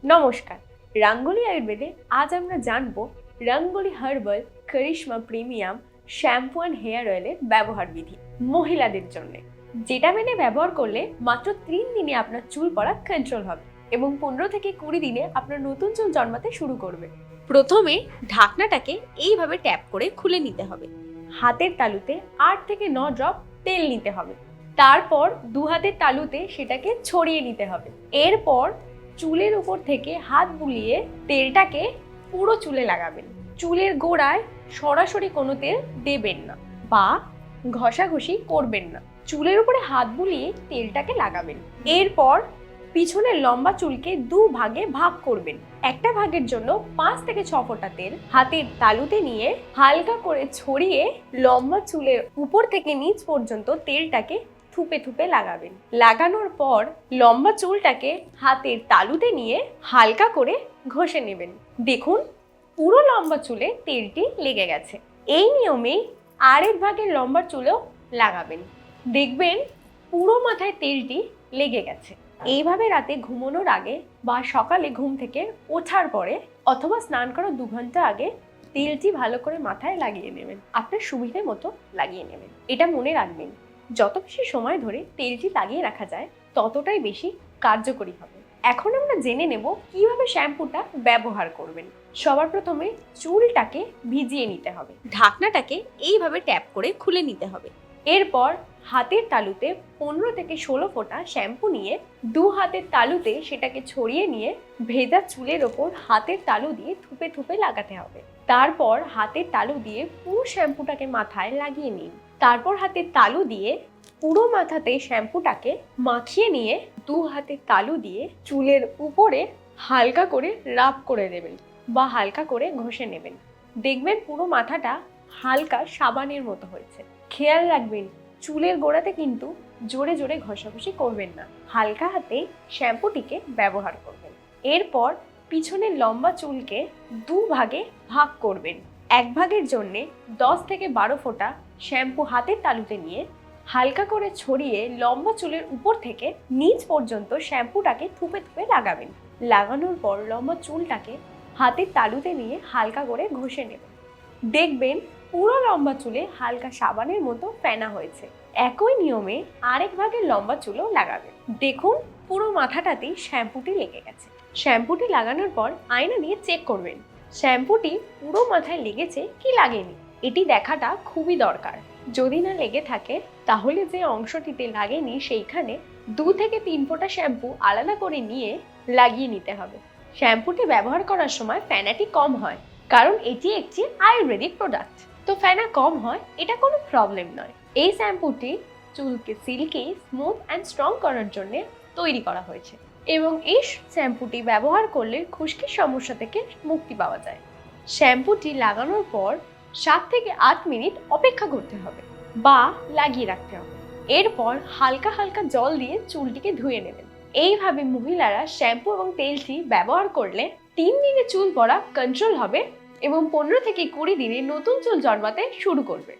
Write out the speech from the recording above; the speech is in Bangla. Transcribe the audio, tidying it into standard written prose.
নমস্কার, রাঙ্গোলি আয়ুর্বেদে আজ আমরা জানবো Rangoli herbal Karishma premium shampoo and hair অয়েলের ব্যবহার বিধি মহিলাদের জন্য, যেটা মেনে ব্যবহার করলে মাত্র 3 দিনে আপনার চুল পড়া কন্ট্রোল হবে এবং 15 থেকে 20 দিনে আপনার নতুন চুল জন্মাতে শুরু করবে। প্রথমে ঢাকনাটাকে এইভাবে ট্যাপ করে খুলে নিতে হবে। হাতের তালুতে 8 থেকে 9 ড্রপ তেল নিতে হবে। তারপর 2 হাতের তালুতে সেটাকে ছড়িয়ে নিতে হবে। এরপর চুলের উপর থেকে হাত বুলিয়ে তেলটাকে পুরো চুলে লাগাবেন। চুলের গোড়ায় সরাসরি কোনো তেল দেবেন না বা ঘষাঘষি করবেন না। চুলের উপরে হাত বুলিয়ে তেলটাকে লাগাবেন। এরপর পিছনের লম্বা চুলকে 2 ভাগে ভাগ করবেন। একটা ভাগের জন্য 5 থেকে 6 ফোঁটা তেল হাতের তালুতে নিয়ে হালকা করে ছড়িয়ে লম্বা চুলের উপর থেকে নিচ পর্যন্ত তেলটাকে থুপে থুপে লাগাবেন। লাগানোর পর লম্বা চুলটাকে হাতের তালুতে নিয়ে হালকা করে ঘষে নেবেন। দেখুন, পুরো লম্বা চুলে তেলটি লেগে গেছে। এই নিয়মেই আরেক ভাগের লম্বা চুলেও লাগাবেন। দেখবেন পুরো মাথায় তেলটি লেগে গেছে। এইভাবে রাতে ঘুমানোর আগে বা সকালে ঘুম থেকে ওঠার পরে অথবা স্নান করার 2 ঘন্টা আগে তেলটি ভালো করে মাথায় লাগিয়ে নেবেন। আপনার সুবিধে মতো লাগিয়ে নেবেন। এটা মনে রাখবেন, যত বেশি সময় ধরে তেলটি লাগিয়ে রাখা যায় ততটাই বেশি কার্যকরী হবে। এখন আমরা জেনে নেব কিভাবে শ্যাম্পুটা ব্যবহার করবেন। সবার প্রথমে চুলটাকে ভিজিয়ে নিতে হবে। ঢাকনাটাকে এইভাবে ট্যাপ করে খুলে নিতে হবে। এরপর হাতের তালুতে 15 থেকে 16 ফোঁটা শ্যাম্পু নিয়ে 2 হাতের তালুতে সেটাকে ছড়িয়ে নিয়ে ভেজা চুলের ওপর হাতের তালু দিয়ে থুপে থুপে লাগাতে হবে। তারপর হাতের তালু দিয়ে পুরো শ্যাম্পুটাকে মাথায় লাগিয়ে নিন। তারপর হাতের তালু দিয়ে পুরো মাথাতে শ্যাম্পুটাকে মাখিয়ে নিয়ে 2 হাতের তালু দিয়ে চুলের উপরে হালকা করে রাব করে দেবেন বা হালকা করে ঘষে নেবেন। দেখবেন পুরো মাথাটা হালকা সাবানের মতো হয়েছে। খেয়াল রাখবেন, চুলের গোড়াতে কিন্তু জোরে জোরে ঘষাঘষি করবেন না। হালকা হাতে শ্যাম্পুটিকে ব্যবহার করবেন। এরপর পিছনের লম্বা চুলকে 2 ভাগে ভাগ করবেন। এক ভাগের জন্য 10 থেকে 12 ফোঁটা শ্যাম্পু হাতের তালুতে নিয়ে হালকা করে ছড়িয়ে লম্বা চুলের উপর থেকে নিচ পর্যন্ত শ্যাম্পুটাকে থুপে থুপে লাগাবেন। লাগানোর পর লম্বা চুলটাকে হাতের তালুতে নিয়ে হালকা করে ঘষে নেবেন। দেখবেন পুরো লম্বা চুলে হালকা সাবানের মতো ফেনা হয়েছে। একই নিয়মে আরেক ভাগের লম্বা চুলও লাগাবেন। দেখুন, পুরো মাথাটাতেই শ্যাম্পুটি লেগে গেছে। শ্যাম্পুটি লাগানোর পর আয়না দিয়ে চেক করবেন শ্যাম্পুটি পুরো মাথায় লেগেছে কি লাগেনি। এটি দেখাটা খুবই দরকার। যদি না লেগে থাকে তাহলে যে অংশটিতে লাগেনি সেইখানে 2 থেকে 3 ফোঁটা শ্যাম্পু আলাদা করে নিয়ে লাগিয়ে নিতে হবে। শ্যাম্পুটি ব্যবহার করার সময় ফেনাটি কম হয়, কারণ এটি একটি আয়ুর্বেদিক প্রোডাক্ট। তো ফেনা কম হয়, এটা কোনো প্রবলেম নয়। এই শ্যাম্পুটি চুলকে সিল্কি, স্মুথ অ্যান্ড স্ট্রং করার জন্য তৈরি করা হয়েছে এবং এই শ্যাম্পুটি ব্যবহার করলে খুশকির সমস্যা থেকে মুক্তি পাওয়া যায়। শ্যাম্পুটি লাগানোর পর 7 থেকে 8 মিনিট অপেক্ষা করতে হবে বা লাগিয়ে রাখতে হবে। এরপর হালকা হালকা জল দিয়ে চুলটিকে ধুয়ে নেবেন। এইভাবে মহিলারা শ্যাম্পু এবং তেলটি ব্যবহার করলে 3 দিনে চুল পড়া কন্ট্রোল হবে এবং 15 থেকে 20 দিনে নতুন চুল জন্মাতে শুরু করবে।